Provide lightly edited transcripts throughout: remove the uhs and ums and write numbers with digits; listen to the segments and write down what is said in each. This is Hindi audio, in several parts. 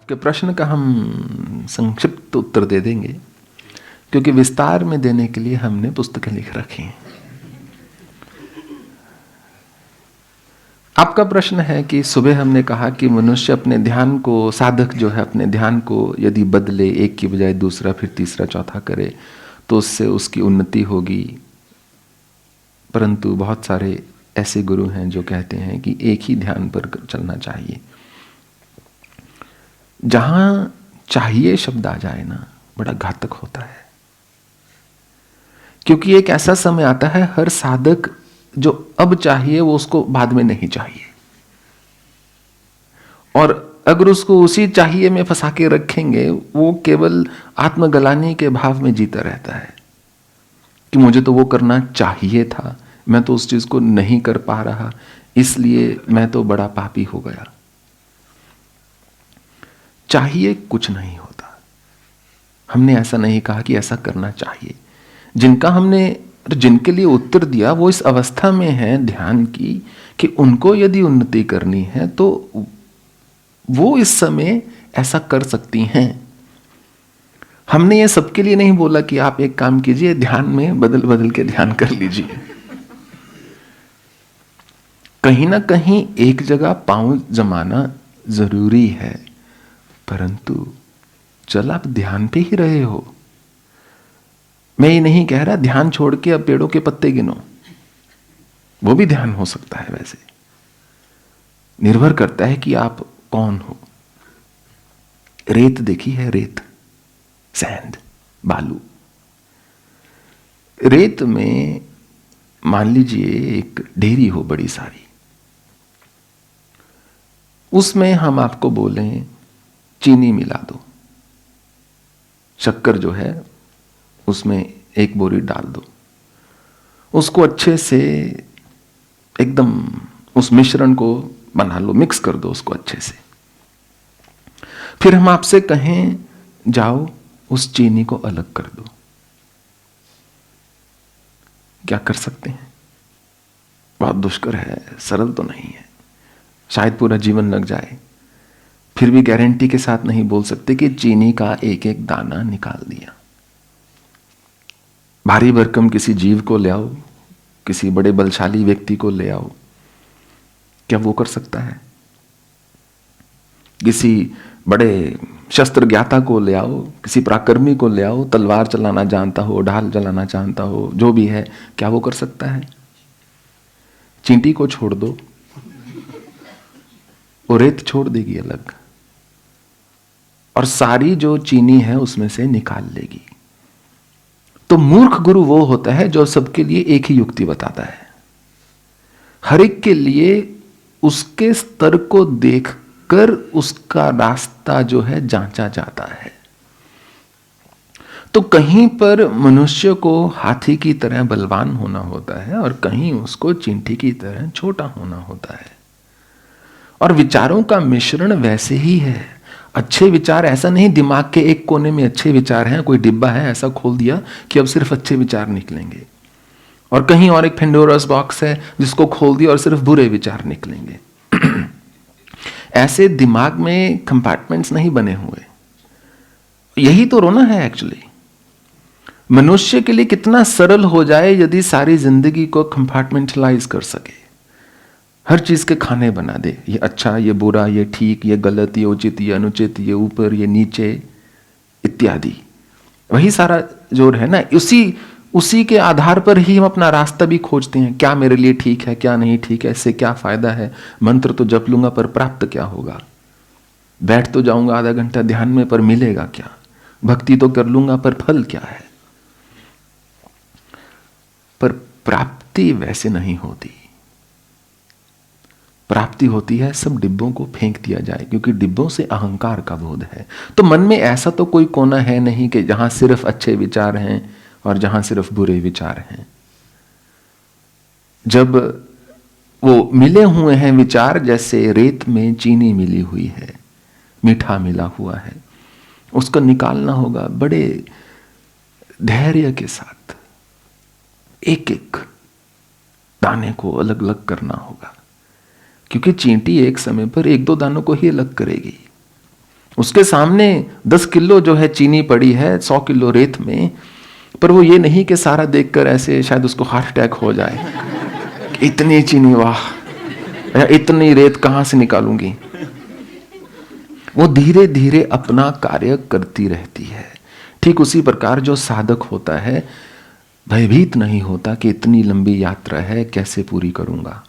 आपके प्रश्न का हम संक्षिप्त उत्तर दे देंगे, क्योंकि विस्तार में देने के लिए हमने पुस्तकें लिख रखी हैं। आपका प्रश्न है कि सुबह हमने कहा कि मनुष्य अपने ध्यान को, साधक जो है अपने ध्यान को यदि बदले, एक की बजाय दूसरा फिर तीसरा चौथा करे तो उससे उसकी उन्नति होगी। परंतु बहुत सारे ऐसे गुरु हैं जो कहते हैं कि एक ही ध्यान पर चलना चाहिए। जहां चाहिए शब्द आ जाए ना, बड़ा घातक होता है, क्योंकि एक ऐसा समय आता है हर साधक जो अब चाहिए वो उसको बाद में नहीं चाहिए, और अगर उसको उसी चाहिए में फंसा के रखेंगे वो केवल आत्मगलानी के भाव में जीता रहता है कि मुझे तो वो करना चाहिए था, मैं तो उस चीज को नहीं कर पा रहा, इसलिए मैं तो बड़ा पापी हो गया। चाहिए कुछ नहीं होता। हमने ऐसा नहीं कहा कि ऐसा करना चाहिए। जिनके लिए उत्तर दिया वो इस अवस्था में है ध्यान की कि उनको यदि उन्नति करनी है तो वो इस समय ऐसा कर सकती हैं। हमने ये सबके लिए नहीं बोला कि आप एक काम कीजिए, ध्यान में बदल बदल के ध्यान कर लीजिए। कहीं ना कहीं एक जगह पांव जमाना जरूरी है, परंतु चल आप ध्यान पे ही रहे हो। मैं ये नहीं कह रहा ध्यान छोड़ के अब पेड़ों के पत्ते गिनो, वो भी ध्यान हो सकता है। वैसे निर्भर करता है कि आप कौन हो। रेत देखी है? रेत, सैंड, बालू। रेत में मान लीजिए एक ढेरी हो बड़ी सारी, उसमें हम आपको बोलें चीनी मिला दो, शक्कर जो है उसमें एक बोरी डाल दो, उसको अच्छे से एकदम उस मिश्रण को बना लो, मिक्स कर दो उसको अच्छे से। फिर हम आपसे कहें जाओ उस चीनी को अलग कर दो, क्या कर सकते हैं? बहुत दुष्कर है, सरल तो नहीं है, शायद पूरा जीवन लग जाए। फिर भी गारंटी के साथ नहीं बोल सकते कि चीनी का एक एक दाना निकाल दिया। भारी भरकम किसी जीव को ले आओ, किसी बड़े बलशाली व्यक्ति को ले आओ, क्या वो कर सकता है? किसी बड़े शस्त्र ज्ञाता को ले आओ, किसी पराक्रमी को ले आओ, तलवार चलाना जानता हो, ढाल चलाना जानता हो, जो भी है, क्या वो कर सकता है? चींटी को छोड़ दो, वो रेत छोड़ देगी अलग, और सारी जो चीनी है उसमें से निकाल लेगी। तो मूर्ख गुरु वो होता है जो सबके लिए एक ही युक्ति बताता है, हर एक के लिए उसके स्तर को देखकर उसका रास्ता जो है जांचा जाता है। तो कहीं पर मनुष्य को हाथी की तरह बलवान होना होता है और कहीं उसको चींटी की तरह छोटा होना होता है। और विचारों का मिश्रण वैसे ही है। अच्छे विचार ऐसा नहीं दिमाग के एक कोने में अच्छे विचार हैं, कोई डिब्बा है ऐसा खोल दिया कि अब सिर्फ अच्छे विचार निकलेंगे, और कहीं और एक पेंडोरस बॉक्स है जिसको खोल दिया और सिर्फ बुरे विचार निकलेंगे। ऐसे दिमाग में कंपार्टमेंट्स नहीं बने हुए। यही तो रोना है एक्चुअली। मनुष्य के लिए कितना सरल हो जाए यदि सारी जिंदगी को कंपार्टमेंटलाइज कर सके, हर चीज के खाने बना दे, ये अच्छा, ये बुरा, ये ठीक, ये गलत, ये उचित, ये अनुचित, ये ऊपर, ये नीचे इत्यादि। वही सारा जोर है ना, उसी के आधार पर ही हम अपना रास्ता भी खोजते हैं। क्या मेरे लिए ठीक है, क्या नहीं ठीक है, इससे क्या फायदा है, मंत्र तो जप लूंगा पर प्राप्त क्या होगा, बैठ तो जाऊंगा आधा घंटा ध्यान में पर मिलेगा क्या, भक्ति तो कर लूंगा पर फल क्या है। पर प्राप्ति वैसे नहीं होती। प्राप्ति होती है सब डिब्बों को फेंक दिया जाए, क्योंकि डिब्बों से अहंकार का बोध है। तो मन में ऐसा तो कोई कोना है नहीं कि जहां सिर्फ अच्छे विचार हैं और जहां सिर्फ बुरे विचार हैं। जब वो मिले हुए हैं विचार, जैसे रेत में चीनी मिली हुई है, मीठा मिला हुआ है, उसको निकालना होगा बड़े धैर्य के साथ। एक एक दाने को अलग अलग करना होगा, क्योंकि चींटी एक समय पर एक दो दानों को ही अलग करेगी, उसके सामने 10 किलो जो है चीनी पड़ी है 100 किलो रेत में, पर वो ये नहीं कि सारा देखकर ऐसे शायद उसको हार्ट अटैक हो जाए, इतनी चीनी, वाह, या इतनी रेत कहां से निकालूंगी। वो धीरे धीरे अपना कार्य करती रहती है। ठीक उसी प्रकार जो साधक होता है भयभीत नहीं होता कि इतनी लंबी यात्रा है कैसे पूरी करूंगा।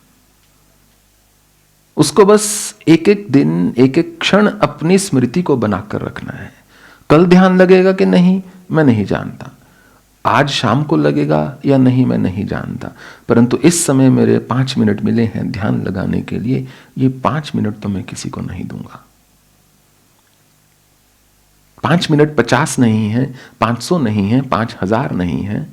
उसको बस एक एक दिन एक एक क्षण अपनी स्मृति को बनाकर रखना है। कल ध्यान लगेगा कि नहीं मैं नहीं जानता, आज शाम को लगेगा या नहीं मैं नहीं जानता, परंतु इस समय मेरे 5 मिनट मिले हैं ध्यान लगाने के लिए, ये 5 मिनट तो मैं किसी को नहीं दूंगा। 5 मिनट 50 नहीं है, 500 नहीं है, 5000 नहीं है,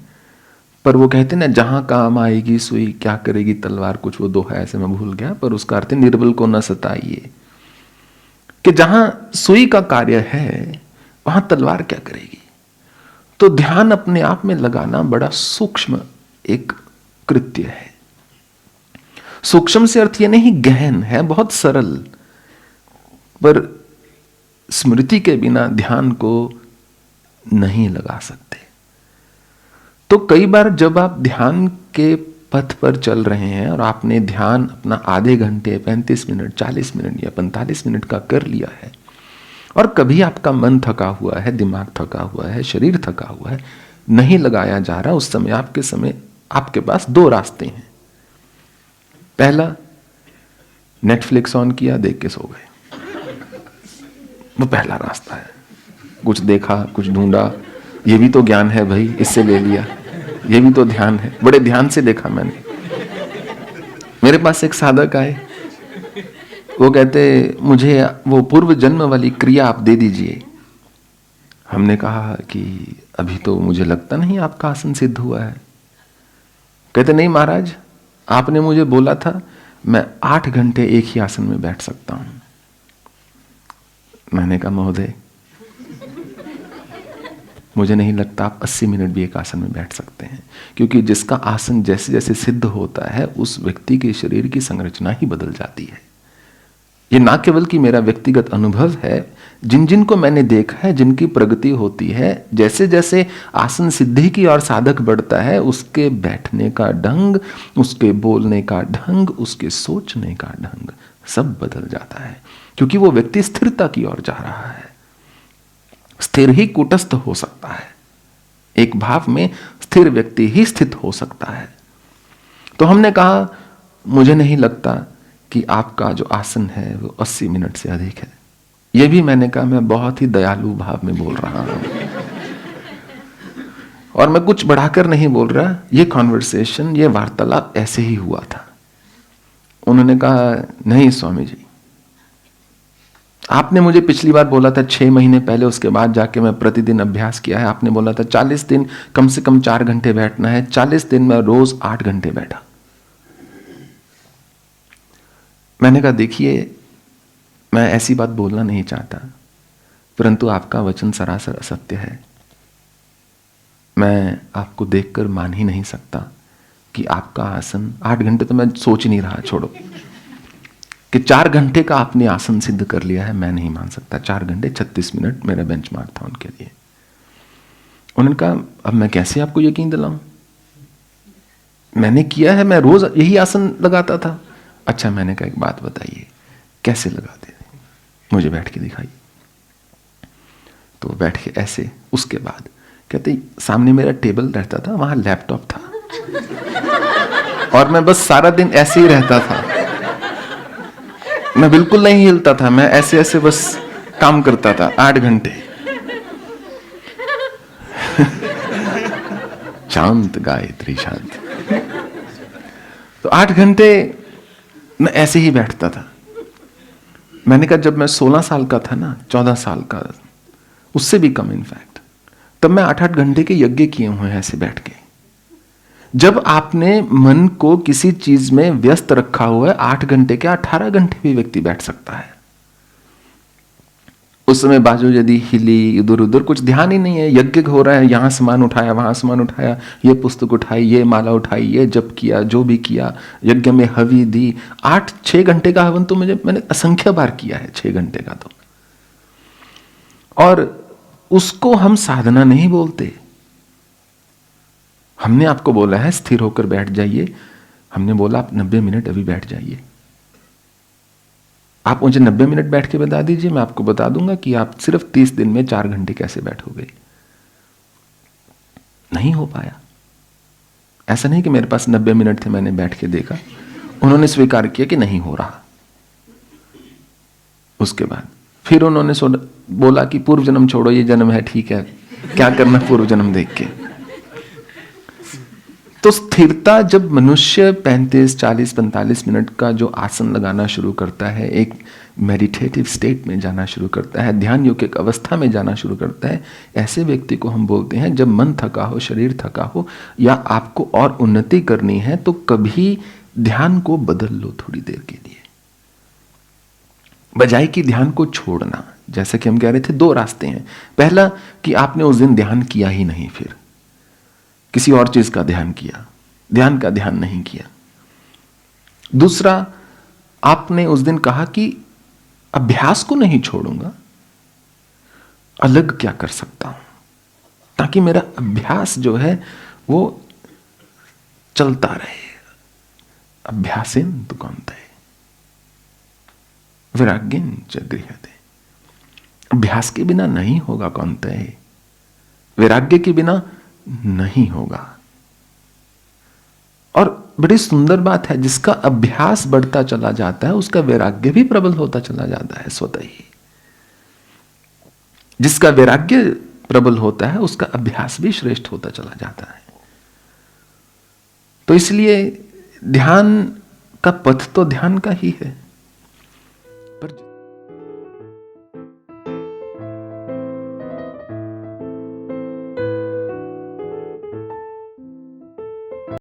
पर वो कहते ना जहां काम आएगी सुई क्या करेगी तलवार, कुछ वो दोहा ऐसे मैं भूल गया, पर उसका अर्थ निर्बल को न सताइए, कि जहां सुई का कार्य है वहां तलवार क्या करेगी। तो ध्यान अपने आप में लगाना बड़ा सूक्ष्म एक कृत्य है। सूक्ष्म से अर्थ यह नहीं गहन है, बहुत सरल, पर स्मृति के बिना ध्यान को नहीं लगा सकते। तो कई बार जब आप ध्यान के पथ पर चल रहे हैं और आपने ध्यान अपना आधे घंटे 35 मिनट 40 मिनट या 45 मिनट का कर लिया है, और कभी आपका मन थका हुआ है, दिमाग थका हुआ है, शरीर थका हुआ है, नहीं लगाया जा रहा, उस समय आपके पास 2 रास्ते हैं। पहला, नेटफ्लिक्स ऑन किया, देख के सो गए, वो पहला रास्ता है। कुछ देखा, कुछ ढूंढा, ये भी तो ज्ञान है भाई, इससे ले लिया, ये भी तो ध्यान है, बड़े ध्यान से देखा मैंने। मेरे पास एक साधक आए, वो कहते मुझे वो पूर्व जन्म वाली क्रिया आप दे दीजिए। हमने कहा कि अभी तो मुझे लगता नहीं आपका आसन सिद्ध हुआ है। कहते नहीं महाराज, आपने मुझे बोला था मैं 8 घंटे एक ही आसन में बैठ सकता हूं। मैंने कहा महोदय मुझे नहीं लगता आप 80 मिनट भी एक आसन में बैठ सकते हैं, क्योंकि जिसका आसन जैसे जैसे सिद्ध होता है उस व्यक्ति के शरीर की संरचना ही बदल जाती है। ये ना केवल कि मेरा व्यक्तिगत अनुभव है, जिन जिन को मैंने देखा है, जिनकी प्रगति होती है, जैसे जैसे आसन सिद्धि की ओर साधक बढ़ता है, उसके बैठने का ढंग, उसके बोलने का ढंग, उसके सोचने का ढंग सब बदल जाता है, क्योंकि वो व्यक्ति स्थिरता की ओर जा रहा है। स्थिर ही कूटस्थ हो सकता है, एक भाव में स्थिर व्यक्ति ही स्थित हो सकता है। तो हमने कहा मुझे नहीं लगता कि आपका जो आसन है वो 80 मिनट से अधिक है। यह भी मैंने कहा मैं बहुत ही दयालु भाव में बोल रहा हूं, और मैं कुछ बढ़ाकर नहीं बोल रहा। ये कॉन्वर्सेशन, ये वार्तालाप ऐसे ही हुआ था। उन्होंने कहा नहीं स्वामी जी, आपने मुझे पिछली बार बोला था 6 महीने पहले, उसके बाद जाके मैं प्रतिदिन अभ्यास किया है। आपने बोला था 40 दिन कम से कम 4 घंटे बैठना है। 40 दिन में रोज 8 घंटे बैठा। मैंने कहा देखिए मैं ऐसी बात बोलना नहीं चाहता, परंतु आपका वचन सरासर असत्य है। मैं आपको देखकर मान ही नहीं सकता कि आपका आसन 8 घंटे तो मैं सोच ही नहीं रहा, छोड़ो, कि 4 घंटे का आपने आसन सिद्ध कर लिया है, मैं नहीं मान सकता। 4 घंटे 36 मिनट मेरा बेंचमार्क था उनके लिए। उन्होंने कहा अब मैं कैसे आपको यकीन दिलाऊं, मैंने किया है, मैं रोज यही आसन लगाता था। अच्छा, मैंने कहा एक बात बताइए कैसे लगाते थे, मुझे बैठ के दिखाइए। तो बैठ के ऐसे, उसके बाद कहते सामने मेरा टेबल रहता था, वहां लैपटॉप था, और मैं बस सारा दिन ऐसे ही रहता था, मैं बिल्कुल नहीं हिलता था, मैं ऐसे ऐसे बस काम करता था 8 घंटे। शांत गायत्री शांत। तो 8 घंटे मैं ऐसे ही बैठता था। मैंने कहा जब मैं 16 साल का था ना, 14 साल का, उससे भी कम इनफैक्ट, तब मैं 8-8 घंटे के यज्ञ किए हुए हैं ऐसे बैठ के। जब आपने मन को किसी चीज में व्यस्त रखा हुआ है, 8 घंटे क्या 18 घंटे भी व्यक्ति बैठ सकता है। उस समय बाजू यदि हिली, इधर उधर कुछ ध्यान ही नहीं है, यज्ञ हो रहा है, यहां सामान उठाया, वहां सामान उठाया, ये पुस्तक उठाई, ये माला उठाई, ये जप किया, जो भी किया, यज्ञ में हवि दी। 8-6 घंटे का हवन तो मैंने असंख्य बार किया है, 6 घंटे का तो। और उसको हम साधना नहीं बोलते। हमने आपको बोला है स्थिर होकर बैठ जाइए, हमने बोला आप 90 मिनट अभी बैठ जाइए। आप मुझे 90 मिनट बैठ के बता दीजिए, मैं आपको बता दूंगा कि आप सिर्फ 30 दिन में 4 घंटे कैसे बैठोगे। नहीं हो पाया। ऐसा नहीं कि मेरे पास 90 मिनट थे, मैंने बैठ के देखा, उन्होंने स्वीकार किया कि नहीं हो रहा। उसके बाद फिर उन्होंने बोला कि पूर्व जन्म छोड़ो, ये जन्म है ठीक है, क्या करना पूर्व जन्म देख के। तो स्थिरता जब मनुष्य 35, 40, 45 मिनट का जो आसन लगाना शुरू करता है, एक मेडिटेटिव स्टेट में जाना शुरू करता है, ध्यान योग एक अवस्था में जाना शुरू करता है, ऐसे व्यक्ति को हम बोलते हैं जब मन थका हो, शरीर थका हो, या आपको और उन्नति करनी है तो कभी ध्यान को बदल लो थोड़ी देर के लिए, बजाय कि ध्यान को छोड़ना। जैसे कि हम कह रहे थे 2 रास्ते हैं। पहला कि आपने उस दिन ध्यान किया ही नहीं, फिर किसी और चीज का ध्यान किया, ध्यान का ध्यान नहीं किया। दूसरा, आपने उस दिन कहा कि अभ्यास को नहीं छोड़ूंगा, अलग क्या कर सकता हूं ताकि मेरा अभ्यास जो है वो चलता रहे। अभ्यासेन तु कौन्तेय वैराग्येन च गृह्यते। अभ्यास के बिना नहीं होगा कौन्तेय, वैराग्य के बिना नहीं होगा। और बड़ी सुंदर बात है, जिसका अभ्यास बढ़ता चला जाता है उसका वैराग्य भी प्रबल होता चला जाता है स्वतः ही। जिसका वैराग्य प्रबल होता है उसका अभ्यास भी श्रेष्ठ होता चला जाता है। तो इसलिए ध्यान का पथ तो ध्यान का ही है।